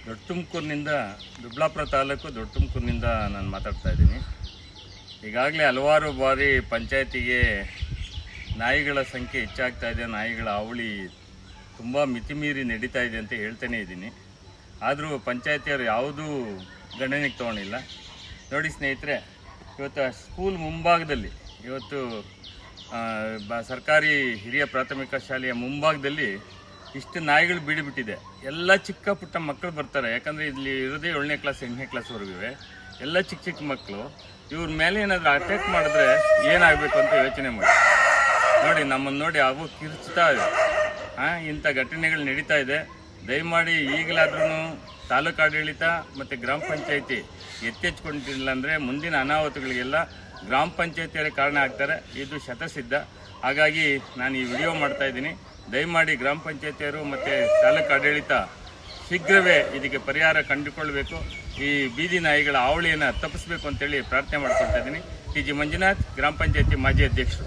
ದೊಡ್ಡ ತುಮಕೂರಿನಿಂದ ದುಬ್ಲಾಪುರ ತಾಲೂಕು ದೊಡ್ಡ ತುಮಕೂರಿನಿಂದ ನಾನು ಮಾತಾಡ್ತಾ ಇದ್ದೀನಿ. ಈಗಾಗಲೇ ಹಲವಾರು ಬಾರಿ ಪಂಚಾಯತಿಗೆ ನಾಯಿಗಳ ಸಂಖ್ಯೆ ಹೆಚ್ಚಾಗ್ತಾ ಇದೆ, ನಾಯಿಗಳ ಹಾವಳಿ ತುಂಬ ಮಿತಿಮೀರಿ ನಡೀತಾ ಇದೆ ಅಂತ ಹೇಳ್ತಾನೆ ಇದ್ದೀನಿ. ಆದರೂ ಪಂಚಾಯತಿಯವರು ಯಾವುದೂ ಗಣನೆಗೆ ತೊಗೊಂಡಿಲ್ಲ. ನೋಡಿ ಸ್ನೇಹಿತರೆ, ಇವತ್ತು ಸ್ಕೂಲ್ ಮುಂಭಾಗದಲ್ಲಿ, ಇವತ್ತು ಸರ್ಕಾರಿ ಹಿರಿಯ ಪ್ರಾಥಮಿಕ ಶಾಲೆಯ ಮುಂಭಾಗದಲ್ಲಿ ಇಷ್ಟು ನಾಯಿಗಳು ಬೀಡಿಬಿಟ್ಟಿದೆ. ಎಲ್ಲ ಚಿಕ್ಕ ಪುಟ್ಟ ಮಕ್ಕಳು ಬರ್ತಾರೆ, ಯಾಕಂದರೆ ಇಲ್ಲಿ ಇರೋದೇ 7ನೇ ಕ್ಲಾಸ್ 8ನೇ ಕ್ಲಾಸ್ವರೆಗೂ ಎಲ್ಲ ಚಿಕ್ಕ ಚಿಕ್ಕ ಮಕ್ಕಳು. ಇವ್ರ ಮೇಲೆ ಏನಾದರೂ ಅಟ್ಯಾಕ್ ಮಾಡಿದ್ರೆ ಏನಾಗಬೇಕು ಅಂತ ಯೋಚನೆ ಮಾಡಿ. ನೋಡಿ, ನಮ್ಮನ್ನು ನೋಡಿ ಅವು ಕಿರ್ಚ್ತಾ ಇದೆ. ಇಂಥ ಘಟನೆಗಳು ನಡೀತಾ ಇದೆ. ದಯಮಾಡಿ ಈಗಲಾದ್ರೂ ತಾಲೂಕು ಆಡಳಿತ ಮತ್ತು ಗ್ರಾಮ ಪಂಚಾಯತಿ ಎಚ್ಚೆತ್ಕೊಂಡಿಲ್ಲ ಅಂದರೆ ಮುಂದಿನ ಅನಾಹುತಗಳಿಗೆಲ್ಲ ಗ್ರಾಮ ಪಂಚಾಯತಿಯವರೇ ಕಾರಣ ಆಗ್ತಾರೆ. ಇದು ಶತಸಿದ್ಧ. ಹಾಗಾಗಿ ನಾನು ಈ ವಿಡಿಯೋ ಮಾಡ್ತಾಯಿದ್ದೀನಿ. ದಯಮಾಡಿ ಗ್ರಾಮ ಪಂಚಾಯತಿಯವರು ಮತ್ತು ತಾಲೂಕು ಆಡಳಿತ ಶೀಘ್ರವೇ ಇದಕ್ಕೆ ಪರಿಹಾರ ಕಂಡುಕೊಳ್ಬೇಕು. ಈ ಬೀದಿ ನಾಯಿಗಳ ಹಾವಳಿಯನ್ನು ತಪ್ಪಿಸಬೇಕು ಅಂತೇಳಿ ಪ್ರಾರ್ಥನೆ ಮಾಡ್ಕೊಳ್ತಾ ಇದ್ದೀನಿ. ಟಿ ಜಿ ಮಂಜುನಾಥ್, ಗ್ರಾಮ ಪಂಚಾಯತಿ ಮಾಜಿ ಅಧ್ಯಕ್ಷರು.